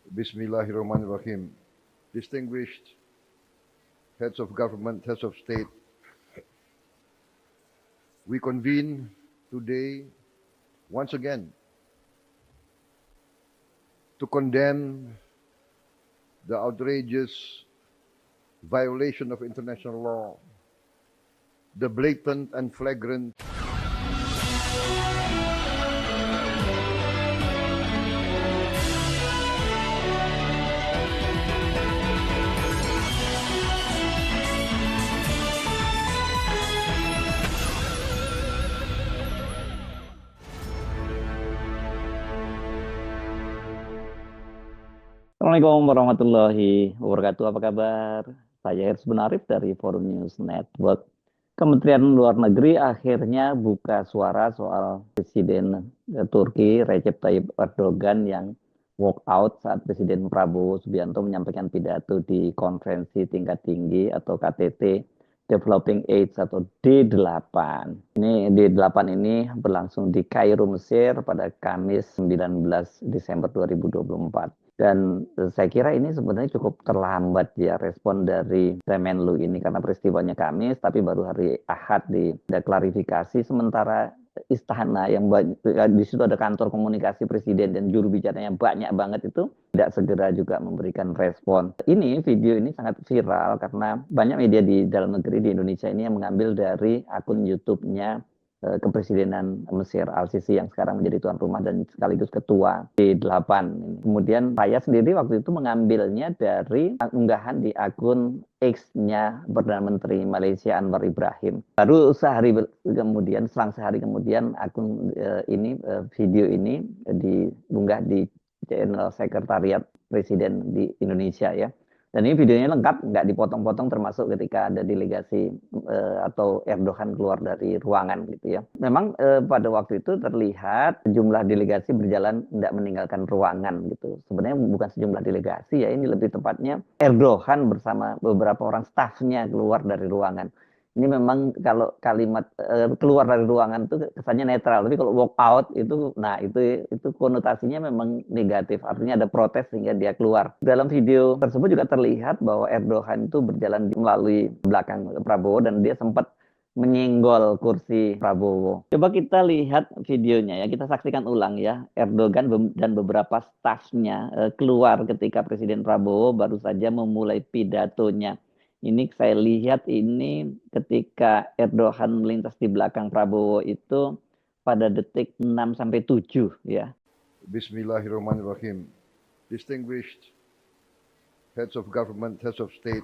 Bismillahirrahmanirrahim. Distinguished heads of government, heads of state, we convene today once again to condemn the outrageous violation of international law, the blatant and flagrant Assalamualaikum warahmatullahi wabarakatuh. Apa kabar? Saya Hirs Benarif dari Forum News Network. Kementerian Luar Negeri akhirnya buka suara soal Presiden Turki Recep Tayyip Erdogan yang walk out saat Presiden Prabowo Subianto menyampaikan pidato di konferensi tingkat tinggi atau KTT Developing Aids atau D8. Ini D8 ini berlangsung di Kairo, Mesir pada Kamis 19 Desember 2024. Dan saya kira ini sebenarnya cukup terlambat ya respon dari Kemenlu ini karena peristiwanya Kamis, tapi baru hari Ahad ada klarifikasi. Sementara istana yang di situ ada kantor komunikasi presiden dan juru bicaranya banyak banget itu tidak segera juga memberikan respon. Video ini sangat viral karena banyak media di dalam negeri di Indonesia ini yang mengambil dari akun YouTube-nya Kepresidenan Mesir Al-Sisi yang sekarang menjadi tuan rumah dan sekaligus ketua D8. Kemudian saya sendiri waktu itu mengambilnya dari unggahan di akun X-nya Perdana Menteri Malaysia Anwar Ibrahim. Baru selang sehari kemudian akun video ini diunggah di channel Sekretariat Presiden di Indonesia ya. Dan ini videonya lengkap, nggak dipotong-potong termasuk ketika ada delegasi atau Erdogan keluar dari ruangan gitu ya. Memang pada waktu itu terlihat sejumlah delegasi berjalan tidak meninggalkan ruangan gitu. Sebenarnya bukan sejumlah delegasi ya, ini lebih tepatnya Erdogan bersama beberapa orang stafnya keluar dari ruangan. Ini memang kalau kalimat keluar dari ruangan itu kesannya netral, tapi kalau walk out itu, nah itu konotasinya memang negatif, artinya ada protes sehingga dia keluar. Dalam video tersebut juga terlihat bahwa Erdogan itu berjalan melalui belakang Prabowo dan dia sempat menyenggol kursi Prabowo. Coba kita lihat videonya ya, kita saksikan ulang ya. Erdogan dan beberapa stafnya keluar ketika Presiden Prabowo baru saja memulai pidatonya. Ini saya lihat ini ketika Erdogan melintas di belakang Prabowo itu pada detik 6-7 ya. Bismillahirrahmanirrahim. Distinguished heads of government, heads of state,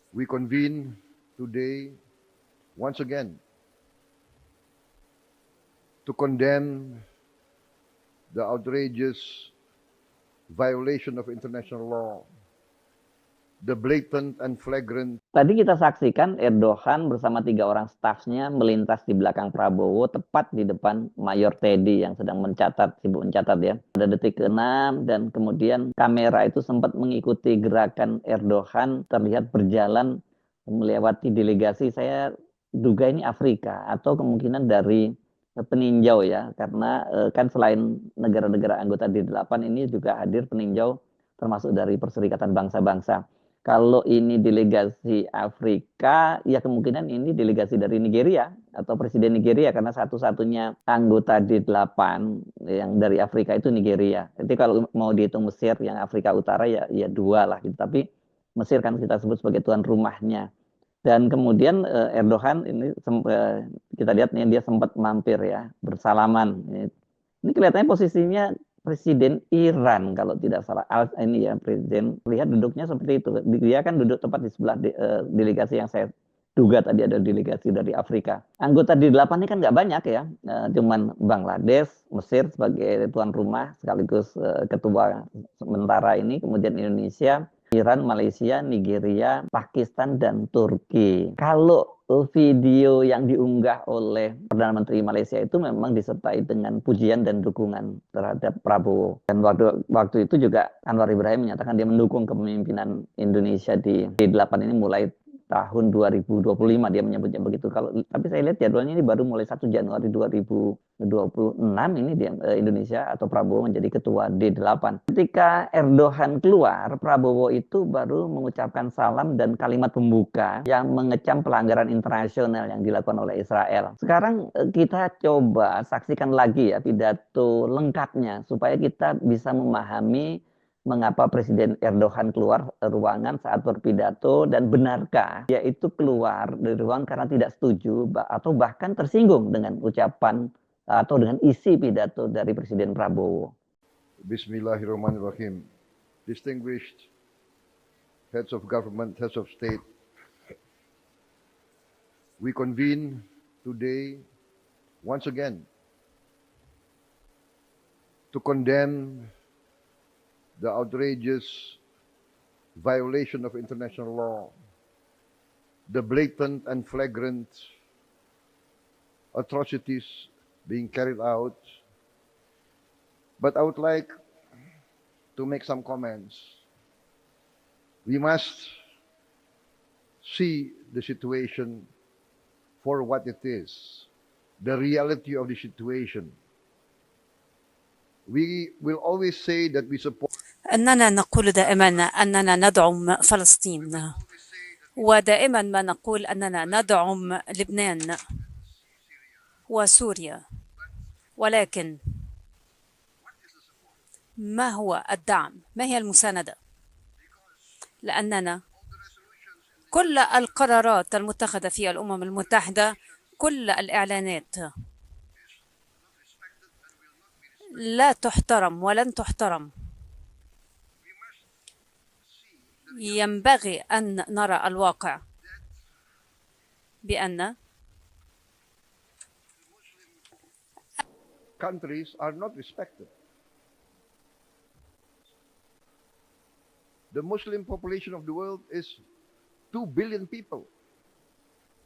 we convene today once again to condemn the outrageous violation of international law, the blatant and flagrant. Tadi kita saksikan Erdogan bersama 3 orang stafnya melintas di belakang Prabowo tepat di depan Mayor Teddy yang sedang sibuk mencatat ya. Pada detik ke-6 dan kemudian kamera itu sempat mengikuti gerakan Erdogan terlihat berjalan melewati delegasi. Saya duga ini Afrika atau kemungkinan dari peninjau ya, karena kan selain negara-negara anggota D8 ini juga hadir peninjau termasuk dari Perserikatan Bangsa-Bangsa. Kalau ini delegasi Afrika, ya kemungkinan ini delegasi dari Nigeria atau Presiden Nigeria karena satu-satunya anggota D8 yang dari Afrika itu Nigeria. Jadi kalau mau dihitung Mesir yang Afrika Utara ya 2 lah gitu. Tapi Mesir kan kita sebut sebagai tuan rumahnya. Dan kemudian Erdogan ini kita lihat nih dia sempat mampir ya, bersalaman. Ini kelihatannya posisinya Presiden Iran kalau tidak salah. Ini ya Presiden, lihat duduknya seperti itu. Dia kan duduk tepat di sebelah delegasi yang saya duga tadi ada delegasi dari Afrika. Anggota D8 ini kan nggak banyak ya, cuman Bangladesh, Mesir sebagai tuan rumah sekaligus ketua sementara ini, kemudian Indonesia, Iran, Malaysia, Nigeria, Pakistan, dan Turki. Kalau video yang diunggah oleh Perdana Menteri Malaysia itu memang disertai dengan pujian dan dukungan terhadap Prabowo. Dan waktu itu juga Anwar Ibrahim menyatakan dia mendukung kepemimpinan Indonesia di G8 ini mulai tahun 2025 dia menyebutnya begitu. Tapi saya lihat jadwalnya ini baru mulai 1 Januari 2026 ini dia, Indonesia atau Prabowo menjadi ketua D8. Ketika Erdogan keluar, Prabowo itu baru mengucapkan salam dan kalimat pembuka yang mengecam pelanggaran internasional yang dilakukan oleh Israel. Sekarang kita coba saksikan lagi ya pidato lengkapnya supaya kita bisa memahami mengapa Presiden Erdogan keluar ruangan saat berpidato dan benarkah dia itu keluar dari ruangan karena tidak setuju atau bahkan tersinggung dengan ucapan atau dengan isi pidato dari Presiden Prabowo. Bismillahirrahmanirrahim. Distinguished heads of government, heads of state, we convene today once again to condemn the outrageous violation of international law, the blatant and flagrant atrocities being carried out. But I would like to make some comments. We must see the situation for what it is, the reality of the situation. We will always say that we support. أننا نقول دائما أننا ندعم فلسطين، ودائما ما نقول أننا ندعم لبنان وسوريا، ولكن ما هو الدعم؟ ما هي المساندة؟ لأننا كل القرارات المتخذة في الأمم المتحدة، كل الإعلانات لا تحترم ولن تحترم. ينبغي أن نرى الواقع بأن countries are not respected. The Muslim population of the world is 2 billion people.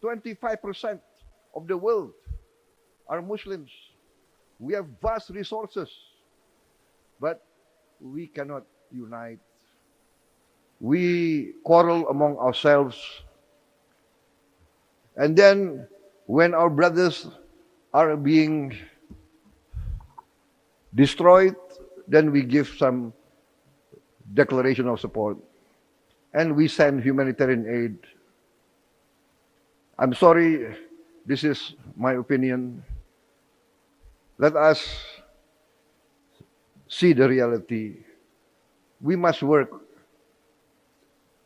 25% of the world are Muslims. We have vast resources, but we cannot unite. We quarrel among ourselves. And then when our brothers are being destroyed, then we give some declaration of support. And we send humanitarian aid. I'm sorry, this is my opinion. Let us see the reality. We must work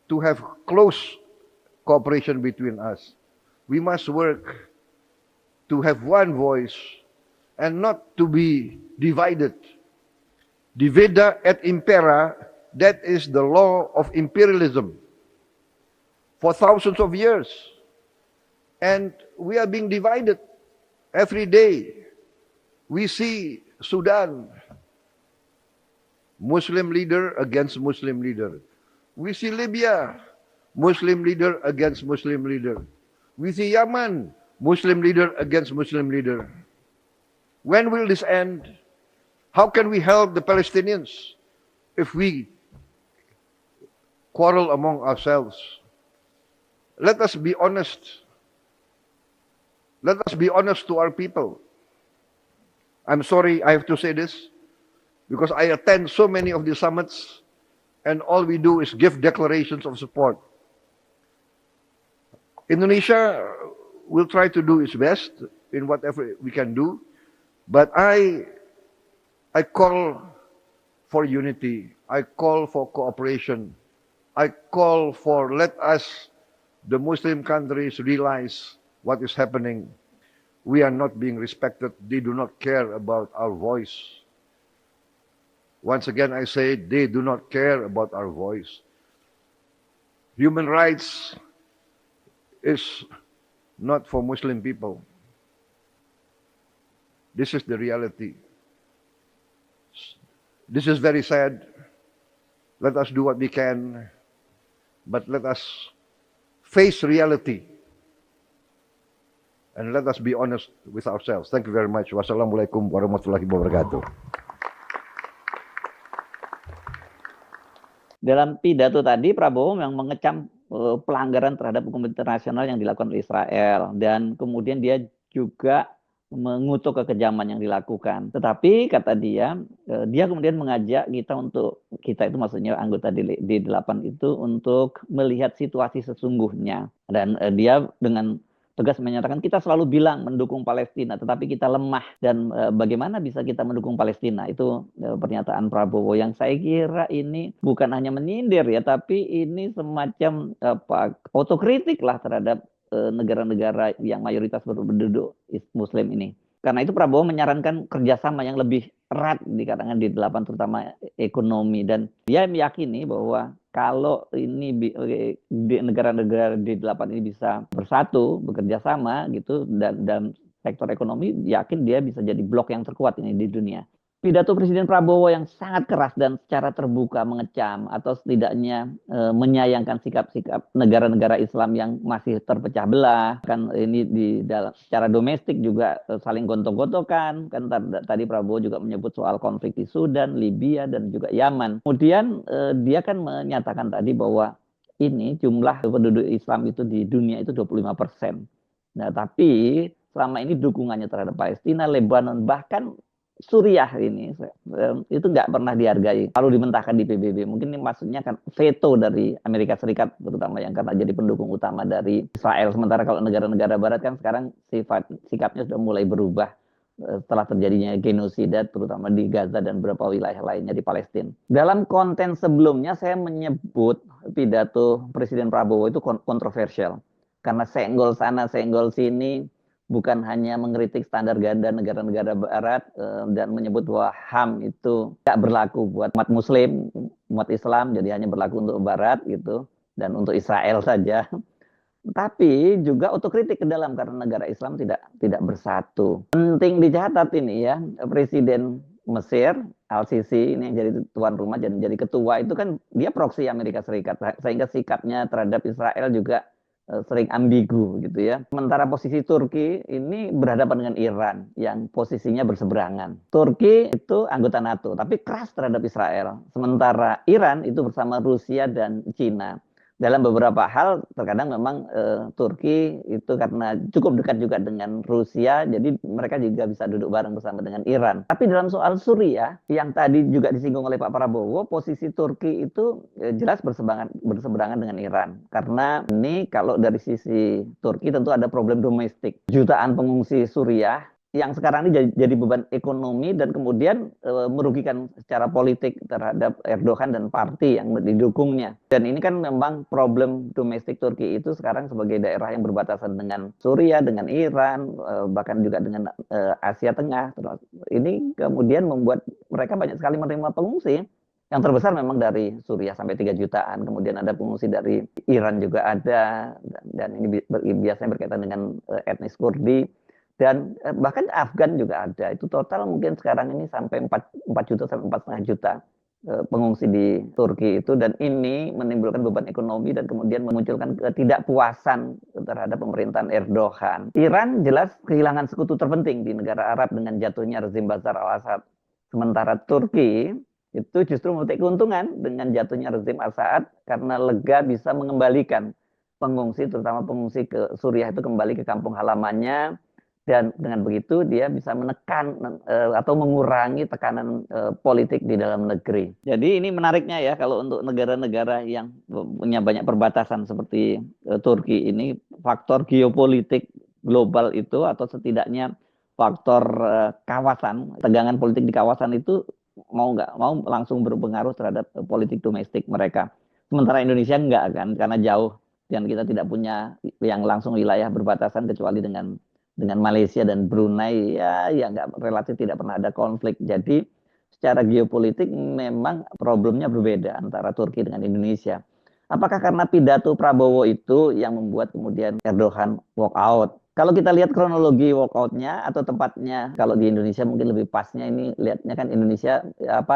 to have close cooperation between us. We must work to have one voice and not to be divided. Divida et impera, that is the law of imperialism for thousands of years. And we are being divided every day. We see Sudan, Muslim leader against Muslim leader. We see Libya, Muslim leader against Muslim leader. We see Yemen, Muslim leader against Muslim leader. When will this end? How can we help the Palestinians if we quarrel among ourselves? Let us be honest. Let us be honest to our people. I'm sorry I have to say this, because I attend so many of the summits, and all we do is give declarations of support. Indonesia will try to do its best in whatever we can do, but I call for unity. I call for cooperation. I call for let us, the Muslim countries, realize what is happening. We are not being respected. They do not care about our voice. Once again, I say they do not care about our voice. Human rights is not for Muslim people. This is the reality. This is very sad. Let us do what we can, but let us face reality. And let us be honest with ourselves. Thank you very much. Wassalamualaikum warahmatullahi wabarakatuh. Dalam pidato tadi, Prabowo yang mengecam pelanggaran terhadap hukum internasional yang dilakukan oleh Israel, dan kemudian dia juga mengutuk kekejaman yang dilakukan. Tetapi kata dia kemudian mengajak kita untuk, kita itu maksudnya anggota D8 itu, untuk melihat situasi sesungguhnya. Dan dia dengan tegas menyatakan kita selalu bilang mendukung Palestina, tetapi kita lemah, dan bagaimana bisa kita mendukung Palestina? Itu pernyataan Prabowo yang saya kira ini bukan hanya menyindir ya, tapi ini semacam otokritik lah terhadap negara-negara yang mayoritas berpenduduk Muslim ini. Karena itu Prabowo menyarankan kerjasama yang lebih erat di kalangan D8, terutama ekonomi, dan dia meyakini bahwa kalau ini negara-negara D8 ini bisa bersatu, bekerja sama gitu, dan dalam sektor ekonomi, yakin dia bisa jadi blok yang terkuat ini di dunia. Pidato Presiden Prabowo yang sangat keras dan secara terbuka mengecam atau setidaknya menyayangkan sikap-sikap negara-negara Islam yang masih terpecah belah, kan ini di dalam secara domestik juga saling gontok-gontokan, kan tadi Prabowo juga menyebut soal konflik di Sudan, Libya, dan juga Yaman. Kemudian dia kan menyatakan tadi bahwa ini jumlah penduduk Islam itu di dunia itu 25%. Nah, tapi selama ini dukungannya terhadap Palestina, Lebanon, bahkan Suriah ini itu nggak pernah dihargai. Kalau dimentahkan di PBB, mungkin ini maksudnya kan veto dari Amerika Serikat, terutama yang karena jadi pendukung utama dari Israel. Sementara kalau negara-negara Barat kan sekarang sikapnya sudah mulai berubah setelah terjadinya genosida, terutama di Gaza dan beberapa wilayah lainnya di Palestina. Dalam konten sebelumnya saya menyebut pidato Presiden Prabowo itu kontroversial karena senggol sana, senggol sini. Bukan hanya mengkritik standar ganda negara-negara Barat dan menyebut bahwa HAM itu tidak berlaku buat umat Muslim, umat Islam, jadi hanya berlaku untuk Barat gitu, dan untuk Israel saja. Tapi juga otokritik ke dalam karena negara Islam tidak bersatu. Penting dicatat ini ya, Presiden Mesir Al-Sisi ini yang jadi tuan rumah dan jadi ketua itu kan dia proksi Amerika Serikat, sehingga sikapnya terhadap Israel juga sering ambigu gitu ya. Sementara posisi Turki ini berhadapan dengan Iran yang posisinya berseberangan. Turki itu anggota NATO tapi keras terhadap Israel. Sementara Iran itu bersama Rusia dan Cina. Dalam beberapa hal terkadang memang Turki itu karena cukup dekat juga dengan Rusia, jadi mereka juga bisa duduk bareng bersama dengan Iran. Tapi dalam soal Suriah yang tadi juga disinggung oleh Pak Prabowo, posisi Turki itu jelas berseberangan dengan Iran. Karena ini kalau dari sisi Turki tentu ada problem domestik. Jutaan pengungsi Suriah yang sekarang ini jadi beban ekonomi dan kemudian merugikan secara politik terhadap Erdogan dan parti yang didukungnya. Dan ini kan memang problem domestik Turki itu sekarang sebagai daerah yang berbatasan dengan Suriah, dengan Iran, bahkan juga dengan Asia Tengah. Ini kemudian membuat mereka banyak sekali menerima pengungsi. Yang terbesar memang dari Suriah sampai 3 jutaan. Kemudian ada pengungsi dari Iran juga ada. Dan ini biasanya berkaitan dengan etnis Kurdi. Dan bahkan Afgan juga ada. Itu total mungkin sekarang ini sampai 4 juta sampai 4,5 juta pengungsi di Turki itu. Dan ini menimbulkan beban ekonomi dan kemudian memunculkan ketidakpuasan terhadap pemerintahan Erdogan. Iran jelas kehilangan sekutu terpenting di negara Arab dengan jatuhnya rezim Bashar al-Assad. Sementara Turki itu justru memetik keuntungan dengan jatuhnya rezim Assad karena lega bisa mengembalikan pengungsi, terutama pengungsi ke Suriah itu kembali ke kampung halamannya. Dan dengan begitu dia bisa menekan atau mengurangi tekanan politik di dalam negeri. Jadi ini menariknya ya kalau untuk negara-negara yang punya banyak perbatasan seperti Turki ini, faktor geopolitik global itu atau setidaknya faktor kawasan, tegangan politik di kawasan itu mau nggak mau langsung berpengaruh terhadap politik domestik mereka. Sementara Indonesia enggak kan, karena jauh dan kita tidak punya yang langsung wilayah berbatasan kecuali dengan Malaysia dan Brunei ya nggak relatif tidak pernah ada konflik. Jadi secara geopolitik memang problemnya berbeda antara Turki dengan Indonesia. Apakah karena pidato Prabowo itu yang membuat kemudian Erdogan walk out? Kalau kita lihat kronologi walkoutnya atau tempatnya, kalau di Indonesia mungkin lebih pasnya ini lihatnya kan Indonesia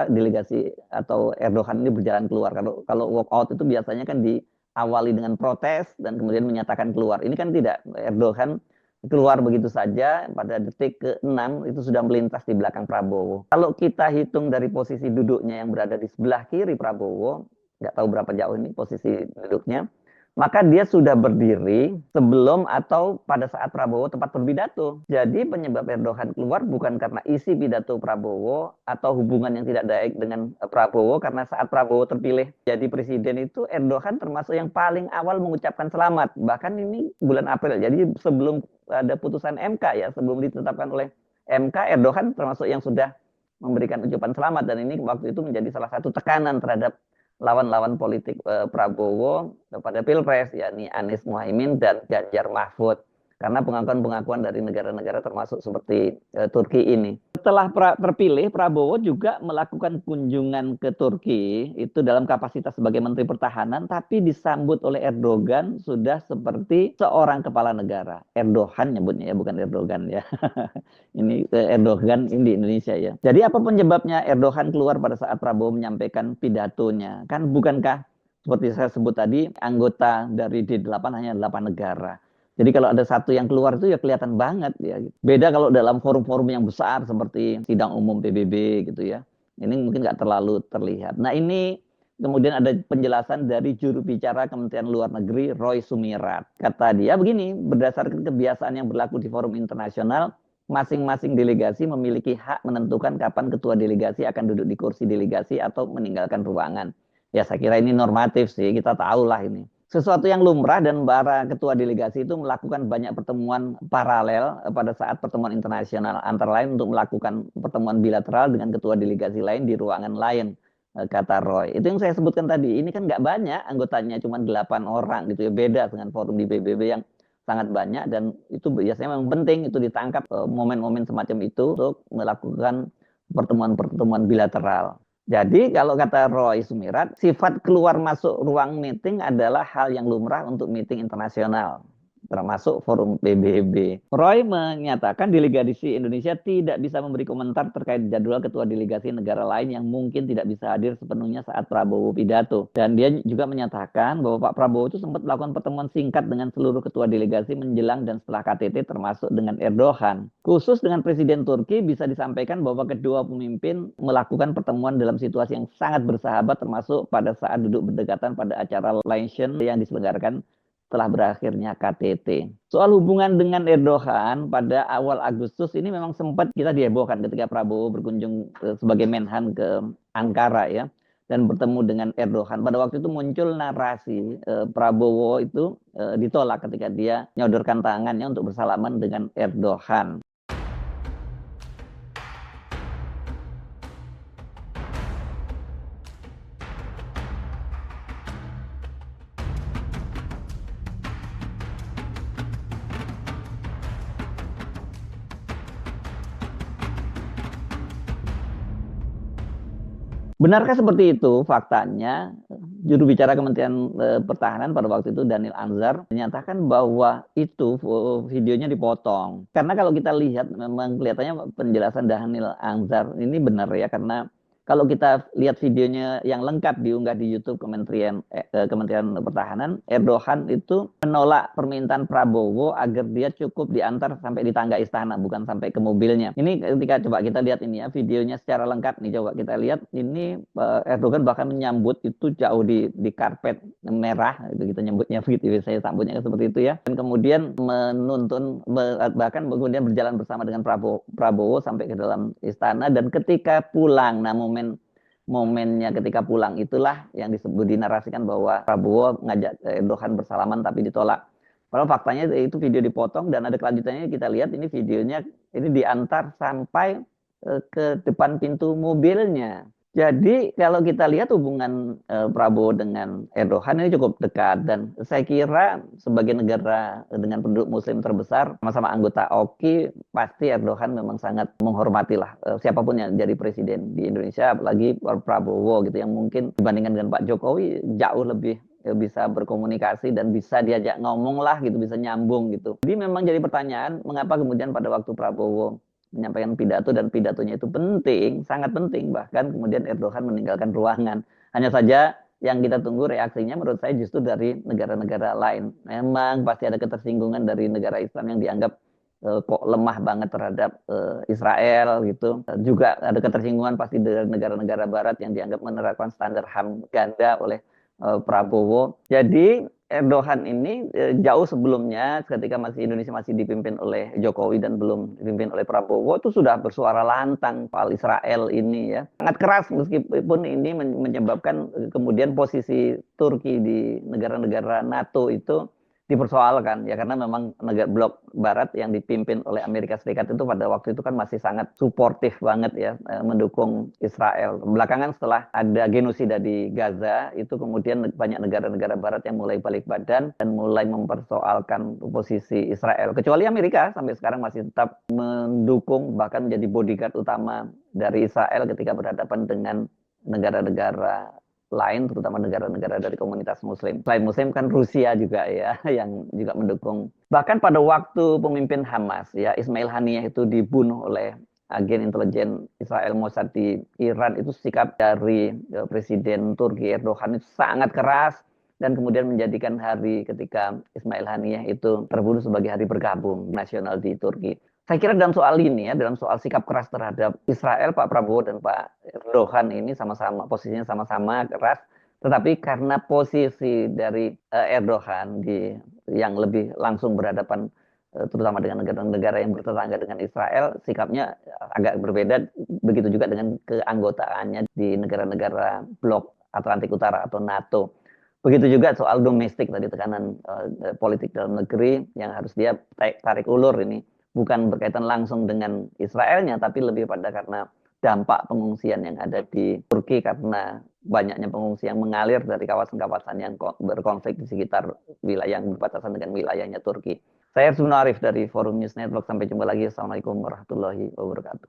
delegasi atau Erdogan ini berjalan keluar. Kalau walkout itu biasanya kan diawali dengan protes dan kemudian menyatakan keluar. Ini kan tidak, Erdogan keluar begitu saja pada detik ke-6 itu sudah melintas di belakang Prabowo. Kalau kita hitung dari posisi duduknya yang berada di sebelah kiri Prabowo, nggak tahu berapa jauh ini posisi duduknya, maka dia sudah berdiri sebelum atau pada saat Prabowo tempat berpidato. Jadi penyebab Erdogan keluar bukan karena isi pidato Prabowo atau hubungan yang tidak baik dengan Prabowo, karena saat Prabowo terpilih jadi presiden itu Erdogan termasuk yang paling awal mengucapkan selamat. Bahkan ini bulan April, jadi sebelum ada putusan MK ya, sebelum ditetapkan oleh MK, Erdogan termasuk yang sudah memberikan ucapan selamat, dan ini waktu itu menjadi salah satu tekanan terhadap lawan-lawan politik Prabowo pada Pilpres, yakni Anies Muhaimin dan Ganjar Mahfud. Karena pengakuan-pengakuan dari negara-negara termasuk seperti Turki ini. Setelah terpilih, Prabowo juga melakukan kunjungan ke Turki, itu dalam kapasitas sebagai Menteri Pertahanan, tapi disambut oleh Erdogan sudah seperti seorang kepala negara. Erdogan nyebutnya ya, bukan Erdogan ya. Ini Erdogan ini di Indonesia ya. Jadi apa penyebabnya Erdogan keluar pada saat Prabowo menyampaikan pidatonya? Kan bukankah seperti saya sebut tadi, anggota dari D8 hanya 8 negara. Jadi kalau ada satu yang keluar itu ya kelihatan banget ya. Beda kalau dalam forum-forum yang besar seperti sidang umum PBB gitu ya. Ini mungkin nggak terlalu terlihat. Nah ini kemudian ada penjelasan dari juru bicara Kementerian Luar Negeri Roy Sumirat. Kata dia begini, berdasarkan kebiasaan yang berlaku di forum internasional, masing-masing delegasi memiliki hak menentukan kapan ketua delegasi akan duduk di kursi delegasi atau meninggalkan ruangan. Ya saya kira ini normatif sih, kita tahulah ini. Sesuatu yang lumrah, dan para ketua delegasi itu melakukan banyak pertemuan paralel pada saat pertemuan internasional, antara lain untuk melakukan pertemuan bilateral dengan ketua delegasi lain di ruangan lain, kata Roy. Itu yang saya sebutkan tadi, ini kan nggak banyak anggotanya, cuma 8 orang gitu ya, beda dengan forum di PBB yang sangat banyak, dan itu biasanya memang penting itu ditangkap momen-momen semacam itu untuk melakukan pertemuan-pertemuan bilateral. Jadi kalau kata Roy Sumirat, sifat keluar masuk ruang meeting adalah hal yang lumrah untuk meeting internasional, termasuk forum PBB. Roy menyatakan delegasi Indonesia tidak bisa memberi komentar terkait jadwal ketua delegasi negara lain yang mungkin tidak bisa hadir sepenuhnya saat Prabowo pidato. Dan dia juga menyatakan bahwa Pak Prabowo itu sempat melakukan pertemuan singkat dengan seluruh ketua delegasi menjelang dan setelah KTT, termasuk dengan Erdogan. Khusus dengan Presiden Turki, bisa disampaikan bahwa kedua pemimpin melakukan pertemuan dalam situasi yang sangat bersahabat, termasuk pada saat duduk berdekatan pada acara luncheon yang diselenggarakan setelah berakhirnya KTT. Soal hubungan dengan Erdogan pada awal Agustus ini memang sempat kita dihebohkan ketika Prabowo berkunjung sebagai Menhan ke Ankara ya, dan bertemu dengan Erdogan. Pada waktu itu muncul narasi Prabowo itu ditolak ketika dia nyodorkan tangannya untuk bersalaman dengan Erdogan. Benarkah seperti itu faktanya? Juru bicara Kementerian Pertahanan pada waktu itu, Daniel Anzar, menyatakan bahwa itu videonya dipotong. Karena kalau kita lihat memang kelihatannya penjelasan Daniel Anzar ini benar ya, karena kalau kita lihat videonya yang lengkap diunggah di YouTube Kementerian Pertahanan, Erdogan itu menolak permintaan Prabowo agar dia cukup diantar sampai di tangga istana, bukan sampai ke mobilnya. Ini ketika coba kita lihat ini ya, videonya secara lengkap nih, coba kita lihat ini Erdogan bahkan menyambut itu jauh di karpet merah, itu kita nyebutnya begitu, saya sambutnya seperti itu ya. Dan kemudian menuntun, bahkan kemudian berjalan bersama dengan Prabowo sampai ke dalam istana, dan ketika pulang, nah momennya ketika pulang itulah yang disebut, dinarasikan bahwa Prabowo ngajak Erdogan bersalaman tapi ditolak. Padahal faktanya itu video dipotong, dan ada kelanjutannya, kita lihat ini videonya ini diantar sampai ke depan pintu mobilnya. Jadi kalau kita lihat hubungan Prabowo dengan Erdogan ini cukup dekat, dan saya kira sebagai negara dengan penduduk muslim terbesar, sama-sama anggota OKI, pasti Erdogan memang sangat menghormati lah siapapun yang jadi presiden di Indonesia, apalagi Prabowo gitu, yang mungkin dibandingkan dengan Pak Jokowi jauh lebih bisa berkomunikasi dan bisa diajak ngomong lah gitu, bisa nyambung gitu. Jadi memang jadi pertanyaan, mengapa kemudian pada waktu Prabowo menyampaikan pidato dan pidatonya itu penting, sangat penting, bahkan kemudian Erdogan meninggalkan ruangan. Hanya saja yang kita tunggu reaksinya menurut saya justru dari negara-negara lain. Memang pasti ada ketersinggungan dari negara Islam yang dianggap kok lemah banget terhadap Israel gitu. Juga ada ketersinggungan pasti dari negara-negara barat yang dianggap menerapkan standar HAM ganda oleh Prabowo. Jadi Erdogan ini jauh sebelumnya ketika Indonesia masih dipimpin oleh Jokowi dan belum dipimpin oleh Prabowo itu sudah bersuara lantang soal Israel ini ya. Sangat keras meskipun ini menyebabkan kemudian posisi Turki di negara-negara NATO itu dipersoalkan ya, karena memang negara blok barat yang dipimpin oleh Amerika Serikat itu pada waktu itu kan masih sangat suportif banget ya, mendukung Israel. Belakangan setelah ada genosida di Gaza itu kemudian banyak negara-negara barat yang mulai balik badan dan mulai mempersoalkan posisi Israel. Kecuali Amerika sampai sekarang masih tetap mendukung, bahkan menjadi bodyguard utama dari Israel ketika berhadapan dengan negara-negara lain, terutama negara-negara dari komunitas Muslim. Selain Muslim kan Rusia juga ya, yang juga mendukung. Bahkan pada waktu pemimpin Hamas ya, Ismail Haniyeh itu dibunuh oleh agen intelijen Israel Mossad di Iran, itu sikap dari Presiden Turki Erdogan itu sangat keras dan kemudian menjadikan hari ketika Ismail Haniyeh itu terbunuh sebagai hari bergabung nasional di Turki. Saya kira dalam soal ini ya, dalam soal sikap keras terhadap Israel, Pak Prabowo dan Pak Erdogan ini sama-sama posisinya sama-sama keras, tetapi karena posisi dari Erdogan yang lebih langsung berhadapan terutama dengan negara-negara yang bertetangga dengan Israel, sikapnya agak berbeda. Begitu juga dengan keanggotaannya di negara-negara blok Atlantik Utara atau NATO. Begitu juga soal domestik tadi, tekanan politik dalam negeri yang harus dia tarik ulur ini. Bukan berkaitan langsung dengan Israelnya, tapi lebih pada karena dampak pengungsian yang ada di Turki karena banyaknya pengungsi yang mengalir dari kawasan-kawasan yang berkonflik di sekitar wilayah yang berbatasan dengan wilayahnya Turki. Saya Arif dari Forum News Network. Sampai jumpa lagi. Assalamualaikum warahmatullahi wabarakatuh.